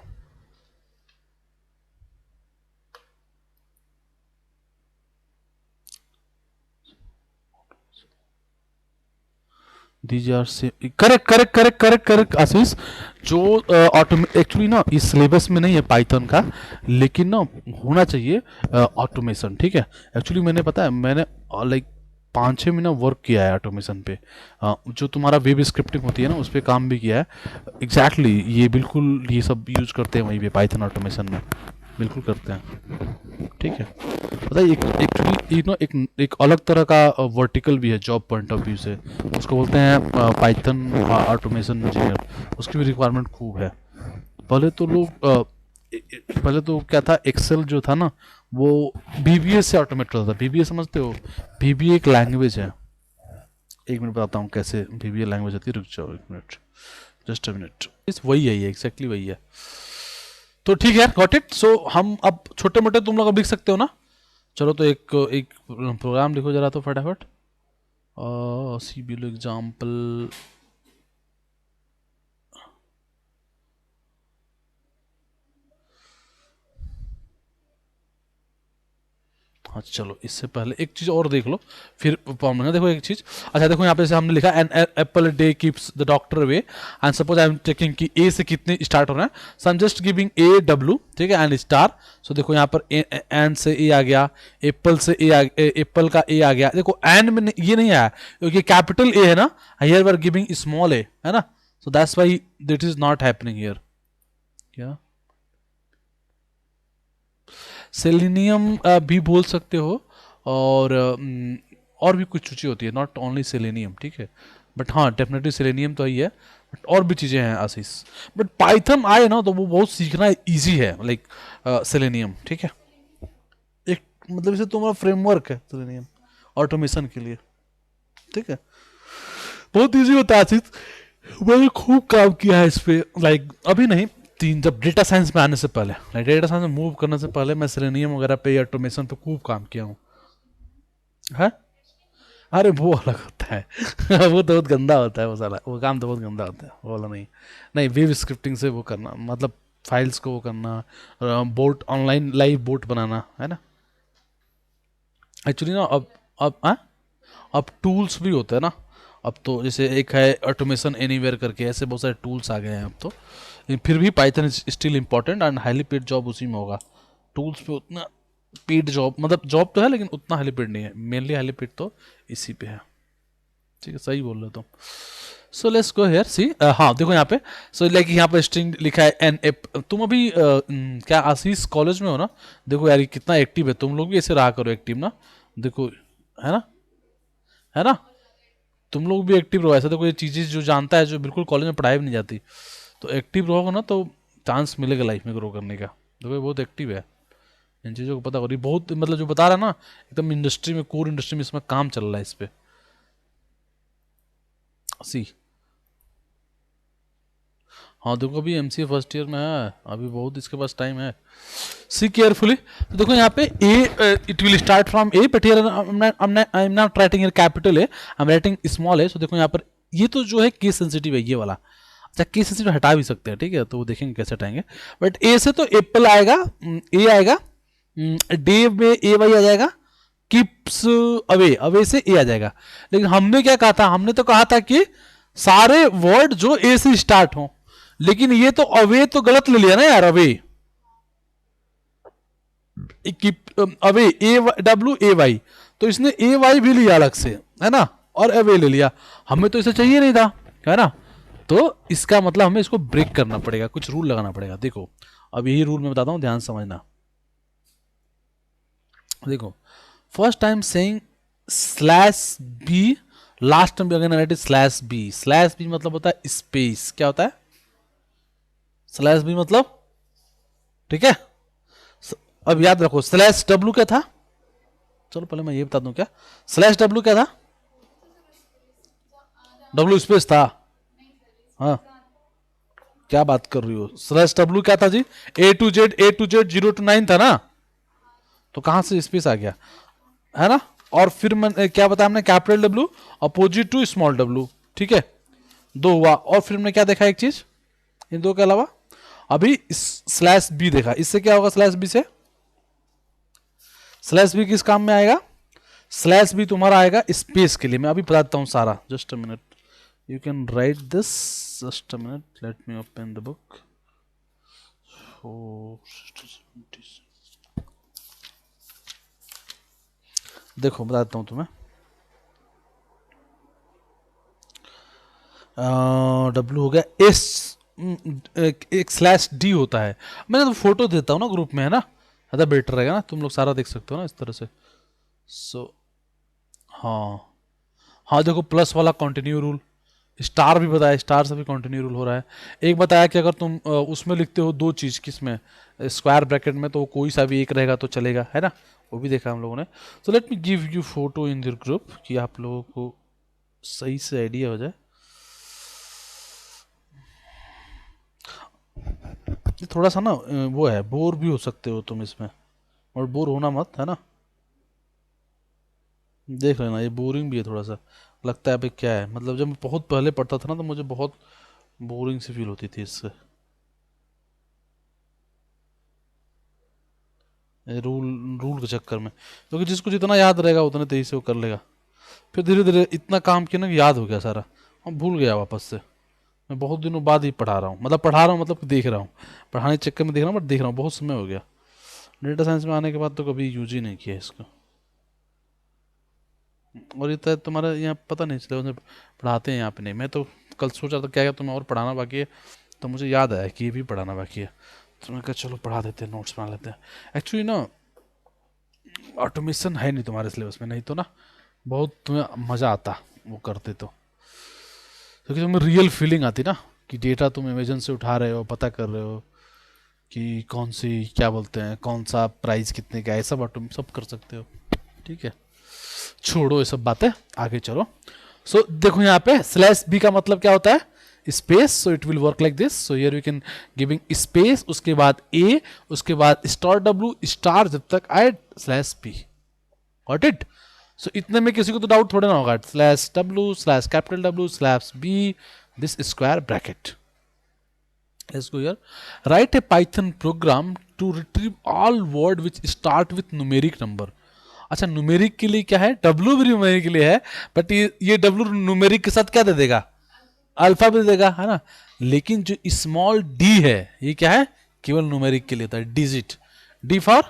दीज आर से correct correct correct correct correct Ashish. जो एक्चुअली ना इस सिलेबस में नहीं है पाइथन का, लेकिन ना होना चाहिए ऑटोमेशन, ठीक है। एक्चुअली मैंने पता है, मैंने लाइक 5-6 महीना वर्क किया है ऑटोमेशन पे। जो तुम्हारा वेब स्क्रिप्टिंग होती है ना, उस पर काम भी किया है। एग्जैक्टली ये बिल्कुल ये सब यूज करते हैं वहीं पे पाइथन ऑटोमेशन में, बिल्कुल करते हैं, ठीक है। पता है एक्चुअली एक अलग तरह का वर्टिकल भी है जॉब पॉइंट ऑफ व्यू से, उसको बोलते हैं पाइथन ऑटोमेशन इंजीनियर। उसकी भी रिक्वायरमेंट खूब है। पहले तो लोग पहले तो क्या था, एक्सेल जो था ना वो बीबीए से ऑटोमेट करता था। बीबीए समझते हो? बीबीए एक लैंग्वेज है। एक मिनट बताता हूँ कैसे बीबीए लैंग्वेज होती है, रुक जाओ एक मिनट, जस्ट अ मिनट। इस वही है, ये एग्जैक्टली वही है। तो ठीक है, गॉट इट। सो हम अब छोटे मोटे तुम लोग अब लिख सकते हो ना। चलो तो एक एक प्रोग्राम लिखो जरा तो फटाफट। सी बी लो एग्जाम्पल। हाँ चलो, इससे पहले एक चीज और देख लो, फिर फॉर्मूला देखो एक चीज। अच्छा देखो यहाँ पे से हमने लिखा an apple day keeps the doctor away, and suppose I am taking कि ए से कितने स्टार्ट हो रहे हैं, so I am just giving a W, ठीक है, एंड स्टार। सो देखो यहाँ पर एन से ए आ गया, एप्पल से ए आ एप्पल का ए आ गया। देखो एंड में ये नहीं आया क्योंकि कैपिटल ए है ना, here we are giving small A, है ना, so that's why it is not happening here. क्या सेलेनियम भी बोल सकते हो, और भी कुछ चीज़ें होती है, नॉट ओनली सेलेनियम, ठीक है। बट हाँ डेफिनेटली सेलेनियम तो ही है, बट और भी चीज़ें हैं आशीष। बट पाइथन आए ना तो वो बहुत सीखना इजी है, लाइक सेलेनियम, ठीक है। एक मतलब इसे तुम्हारा फ्रेमवर्क है सेलेनियम ऑटोमेशन के लिए, ठीक है। बहुत इजी होता है आशीष, मैंने खूब काम किया है इस पे। लाइक अभी नहीं, जब डेटा साइंस में आने से पहले, डेटा साइंस में मूव करने से पहले मैं सेलेनियम वगैरह पे, ऑटोमेशन पे खूब काम किया हूँ। है, अरे वो अलग होता है वो तो बहुत गंदा होता है वो साला, वो काम तो बहुत गंदा होता है वो वाला। नहीं नहीं, वेब स्क्रिप्टिंग से वो करना मतलब फाइल्स को वो करना, बोट ऑनलाइन लाइव बोट बनाना, है ना। एक्चुअली ना अब टूल्स भी होते हैं ना। अब तो जैसे एक है ऑटोमेशन एनीवेयर करके, ऐसे बहुत सारे टूल्स आ गए हैं अब तो। लेकिन फिर भी Python is still important, and highly paid job उसी में होगा। टूल्स पे उतना पेड जॉब, मतलब जॉब तो है लेकिन उतना हाईली पेड नहीं है, मेनली हाईली पेड तो इसी पे है, ठीक है, सही बोल रहे हो तुम। सो लेट्स गो हियर सी, हाँ देखो यहाँ पे, सो लाइक यहाँ पे स्ट्रिंग लिखा है एन एप। तुम अभी क्या आशीष कॉलेज में हो ना? देखो यार ये कितना एक्टिव है, तुम लोग भी ऐसे रहा करो एक्टिव ना, देखो, है ना, है ना। तुम लोग भी एक्टिव रहो, ऐसा तो कोई चीज़ें जो जानता है जो बिल्कुल कॉलेज में पढ़ाई भी नहीं जाती, तो एक्टिव रहोगे ना तो चांस मिलेगा लाइफ में ग्रो करने का। देखो ये बहुत एक्टिव है, इन चीज़ों को पता हो रही, बहुत मतलब जो बता रहा है ना, एकदम इंडस्ट्री में, कोर इंडस्ट्री में इसमें काम चल रहा है इस पे। सी, हाँ देखो अभी एमसीए फर्स्ट ईयर में है, अभी बहुत इसके पास टाइम है। सी केयरफुली, तो देखो यहाँ पे A, it will start from A, but here I am not writing here capital A, I am writing small A. So देखो यहाँ पर ये तो जो है केस सेंसिटिव है ये वाला। अच्छा केस सेंसिटिव हटा भी सकते हैं, ठीक है, तो वो देखेंगे कैसे हटाएंगे। बट ए से तो एप्पल आएगा, ए आएगा, डे में ए वाई आ जाएगा, किप्स अवे, अवे से ए आ जाएगा। लेकिन हमने क्या कहा था, हमने तो कहा था कि सारे वर्ड जो ए से स्टार्ट हो, लेकिन ये तो अवे तो गलत ले लिया ना यार, away away A W A Y, तो इसने ए वाई भी लिया अलग से, है ना, और अवे ले लिया। हमें तो इसे चाहिए नहीं था, है ना। तो इसका मतलब हमें इसको ब्रेक करना पड़ेगा, कुछ रूल लगाना पड़ेगा। देखो अब यही रूल मैं बताता हूं, ध्यान समझना। देखो first time saying slash B last term again right is slash B. Slash B मतलब होता है स्पेस। क्या होता है स्लैश बी मतलब? ठीक है। अब याद रखो स्लैश डब्ल्यू क्या था? चलो पहले मैं ये बता दूं, क्या स्लैश डब्ल्यू क्या था? डब्ल्यू स्पेस था। हाँ, क्या बात कर रही हो? स्लैश डब्ल्यू क्या था जी? A to Z 0 to 9 था ना, तो कहां से स्पेस आ गया, है ना? और फिर क्या बताया हमने? Capital W opposite to small W. ठीक है, दो हुआ। और फिर हमने क्या देखा एक चीज इन दो के अलावा? अभी स्लैश बी देखा। इससे क्या होगा स्लैश बी से? स्लैश बी किस काम में आएगा? स्लैश बी तुम्हारा आएगा स्पेस के लिए। मैं अभी बताता हूँ सारा, just a minute. You can write this, just a minute, let me open the book. देखो बताता हूँ तुम्हें। डब्ल्यू हो गया एस, एक स्लैश डी होता है। मैं तो फोटो देता हूँ ना ग्रुप में, है ना, ज़्यादा बेटर रहेगा ना, तुम लोग सारा देख सकते हो ना इस तरह से। सो हाँ, हाँ देखो प्लस वाला कंटिन्यू रूल, स्टार भी बताया, स्टार से भी कंटिन्यू रूल हो रहा है। एक बताया कि अगर तुम उसमें लिखते हो दो चीज, किसमें, स्क्वायर ब्रैकेट में, तो कोई सा भी एक रहेगा तो चलेगा, है ना, वो भी देखा हम लोगों ने। तो let me give you photo in their group कि आप लोगों को सही से आइडिया हो जाए। ये थोड़ा सा ना वो है, बोर भी हो सकते हो तुम इसमें, और बोर होना मत, है ना। देख लेना, ये बोरिंग भी है थोड़ा सा, लगता है भाई क्या है, मतलब जब मैं बहुत पहले पढ़ता था ना तो मुझे बहुत बोरिंग सी फील होती थी इससे, रूल रूल के चक्कर में। क्योंकि जिसको जितना याद रहेगा उतने तेजी से वो कर लेगा। फिर धीरे धीरे इतना काम किया ना कि याद हो गया सारा, हम भूल गया वापस से। मैं बहुत दिनों बाद ही पढ़ा रहा हूँ, मतलब पढ़ा रहा हूँ मतलब कि देख रहा हूँ, पढ़ाने के चक्कर में देख रहा हूँ, बट देख रहा हूँ, बहुत समय हो गया। डेटा साइंस में आने के बाद तो कभी यूज ही नहीं किया इसको। और ये तो तुम्हारा यहाँ पता नहीं चला, उन्हें पढ़ाते हैं यहाँ पे नहीं। मैं तो कल सोच रहा था क्या क्या तुम्हें और पढ़ाना बाकी है, तो मुझे याद आया कि ये भी पढ़ाना बाकी है, तो मैं कहा चलो पढ़ा देते हैं, नोट्स बना लेते हैं। एक्चुअली ना ऑटोमेशन है नहीं तुम्हारे सिलेबस में, नहीं तो ना बहुत तुम्हें मज़ा आता वो करते तो, क्योंकि तुम्हें रियल फीलिंग आती ना, कि डेटा तुम अमेजन से उठा रहे हो, पता कर रहे हो कि कौन सी, क्या बोलते हैं, कौन सा प्राइस कितने का है, सब ऑटो सब कर सकते हो। ठीक है, छोड़ो ये सब बातें, आगे चलो। सो देखो यहाँ पे स्लैश बी का मतलब क्या होता है? Space. So it will work like this. So here we can giving space, उसके बाद ए, उसके बाद स्टार डब्ल्यू स्टार, जब तक आए slash B. Got it? So इतने में किसी को तो डाउट थोड़ा ना होगा, slash W slash capital W slash B, this square bracket. Let's go here. Write a Python program to retrieve all word which start with numeric number. अच्छा, numeric के लिए क्या है? डब्ल्यू भी न्यूमेरिक के लिए है, बट ये डब्ल्यू न्यूमेरिक के साथ क्या दे देगा? अल्फा भी दे देगा, है ना। लेकिन जो स्मॉल डी है, ये क्या है? केवल न्यूमेरिक के लिए होता है, digit. D for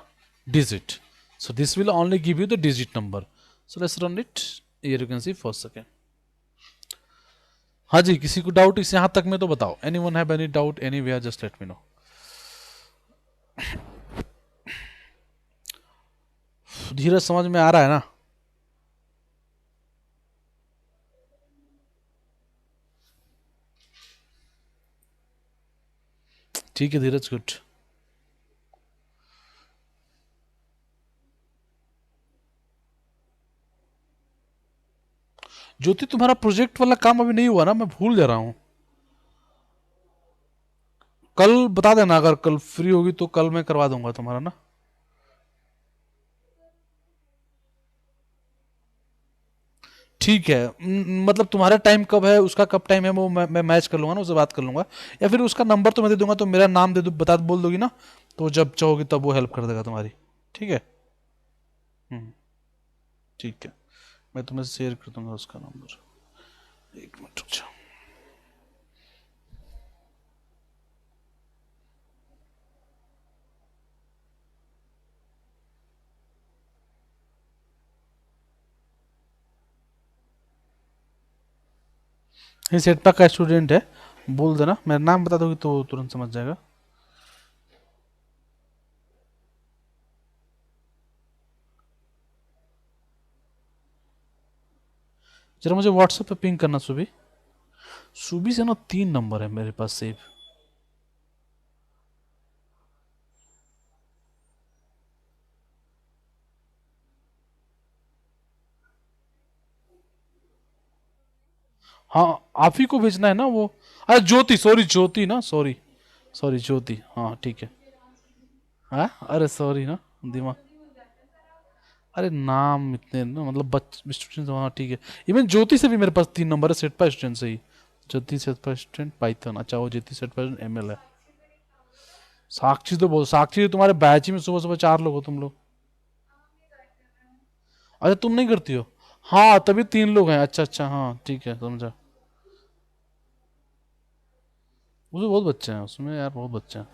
digit. So this will only give you the digit number. So let's run it. Here you can C first second. हाँ जी, किसी को डाउट इस यहाँ तक में तो बताओ। Anyone have any doubt anywhere, just let me know. Dheeraj समझ में आ रहा है ना? ठीक है धीरज, गुड। ज्योति, तुम्हारा प्रोजेक्ट वाला काम अभी नहीं हुआ ना? मैं भूल जा रहा हूँ। कल बता देना, अगर कल फ्री होगी तो कल मैं करवा दूंगा तुम्हारा ना। ठीक है, मतलब तुम्हारा टाइम कब है, उसका कब टाइम है, वो मैं मैच कर लूंगा ना, उससे बात कर लूंगा। या फिर उसका नंबर तो मैं दे दूंगा, तो मेरा नाम दे दू, बता बोल दोगी ना, तो जब चाहोगी तब वो हेल्प कर देगा तुम्हारी। ठीक है। हम्म, ठीक है, मैं तुम्हें शेयर कर दूंगा उसका नंबर। एक मिनट रुक जाओ। ये सेटपा का स्टूडेंट है, बोल देना, मेरा नाम बता दोगी तो तुरंत समझ जाएगा। जरा मुझे व्हाट्सएप पे पिंग करना सुबी। सुबी से ना 3 नंबर है मेरे पास सेव। हाँ, आप ही को भेजना है ना वो। अरे ज्योति, सॉरी ज्योति ना, सॉरी सॉरी ज्योति, हाँ ठीक है। हाँ अरे सॉरी ना, दिमाग। अरे नाम इतने ना, मतलब बच स्टूडेंट, हाँ ठीक है। इवन ज्योति से भी मेरे पास 3 नंबर है सेट पर स्टूडेंट से ही। ज्योति सेट पर स्टूडेंट पाइथन, अच्छा वो ज्योति सेट पर एमएल है। साक्षी तो बोल, साक्षी तो तुम्हारे बैच ही में सुबह सुबह 4 लोग हो तुम लोग। अच्छा तुम नहीं करती हो। हाँ तभी 3 लोग हैं, अच्छा अच्छा, हाँ ठीक है समझा। उसमें बहुत बच्चे हैं, उसमें यार बहुत बच्चे हैं।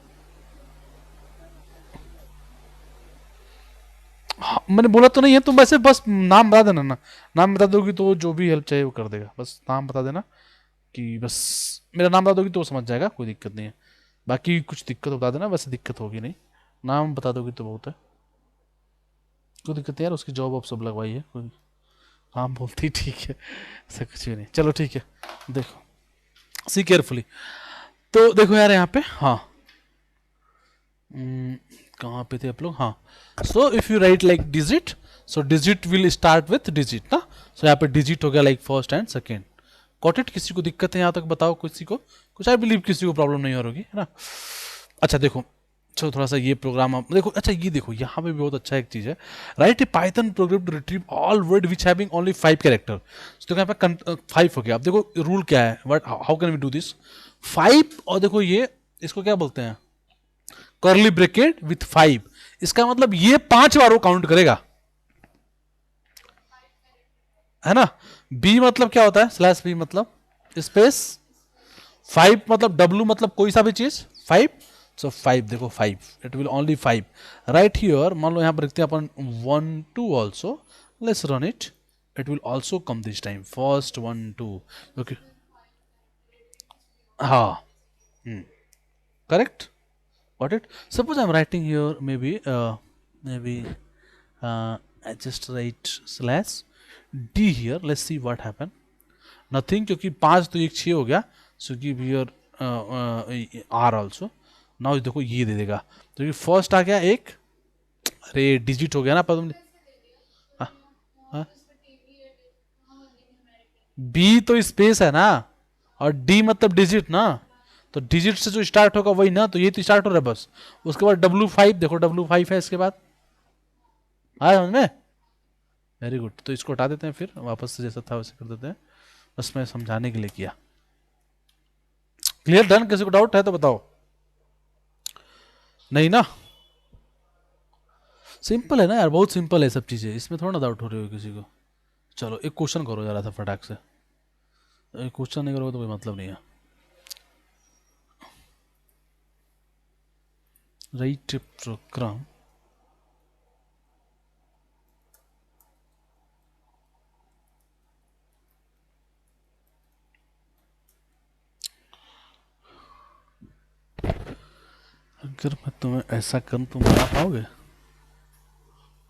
हाँ, मैंने बोला तो नहीं है, तुम वैसे बस नाम बता देना ना। नाम बता दोगी तो जो भी हेल्प चाहिए वो कर देगा, बस नाम बता देना। कि बस मेरा नाम बता दोगी तो वो समझ जाएगा, कोई दिक्कत नहीं है। बाकी कुछ दिक्कत हो बता देना, वैसे दिक्कत होगी नहीं। नाम बता दोगी तो बहुत है। कोई दिक्कत नहीं यार, उसकी जॉब वॉब सब लगवाई है कोई। नाम बोलती ठीक है, ऐसा कुछ भी नहीं, चलो ठीक है। देखो, सी केयरफुली। तो देखो यार यहाँ पे, हाँ कहाँ पे थे आप लोग, हाँ। So if you right like digit, so digit will start with digit ना। सो यहाँ पे डिजिट हो गया like first and second. Got it? किसी को दिक्कत है यहाँ तक बताओ, किसी को कुछ, आई बिलीव किसी को प्रॉब्लम नहीं हो रही है ना। अच्छा देखो, चलो थोड़ा सा ये प्रोग्राम आप देखो। अच्छा ये देखो यहाँ पे भी बहुत अच्छा एक चीज है। Write a Python program to retrieve all word which having only 5 character. तो यहाँ पे 5 हो गया। अब देखो रूल क्या है, what how can we do this. 5, और देखो ये इसको क्या बोलते हैं, कर्ली ब्रेकेट विथ 5। इसका मतलब ये 5 बार वो काउंट करेगा, है ना। बी मतलब क्या होता है, स्लैश बी मतलब स्पेस 5, मतलब डब्लू मतलब कोई सा भी चीज 5। सो 5, देखो 5, it will only 5। Right here मान लो यहाँ पर लिखते हैं अपन 1 2 also. Let's run it. It will also come this time first 1 2। Okay, हाँ correct, got it. Suppose I'm writing here, maybe I just write slash d here. Let's see what happen. Nothing, क्योंकि 5 तो एक 6 हो गया। So give here r also. Now देखो ये दे देगा, तो ये फर्स्ट आ गया एक। अरे डिजिट हो गया ना, पर तुम बी तो स्पेस है ना, और डी मतलब डिजिट ना। तो डिजिट से जो स्टार्ट होगा वही ना, तो ये तो स्टार्ट हो रहा है बस। उसके बाद W5, देखो W5 है इसके बाद। आया समझ में? Very good. तो इसको हटा देते हैं, फिर वापस से जैसा था वैसे कर देते हैं। बस मैं समझाने के लिए किया। Clear, done? किसी को डाउट है तो बताओ। नहीं ना? सिंपल है ना यार, बहुत सिंपल है सब चीज़ें, इसमें थोड़ा ना डाउट हो रही हो किसी को। चलो एक क्वेश्चन करो जरा सा फटाक से। एक क्वेश्चन नहीं करोगे तो कोई मतलब नहीं है। Write program. अगर मैं तुम्हें ऐसा करूँ तो बना पाओगे?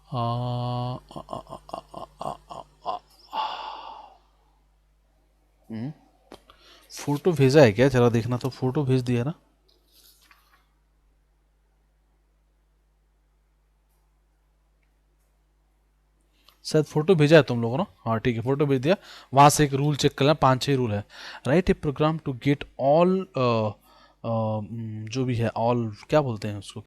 आ, आ, आ, आ, आ, आ, आ, फोटो भेजा है क्या, जरा देखना तो, फोटो भेज दिया ना। शायद फोटो भेजा है तुम लोगों ने, हाँ ठीक है फोटो भेज दिया। वहां से एक रूल चेक करना, 5 6 रूल है। Write a program to get all, जो भी है ऑल क्या बोलते हैं उसको,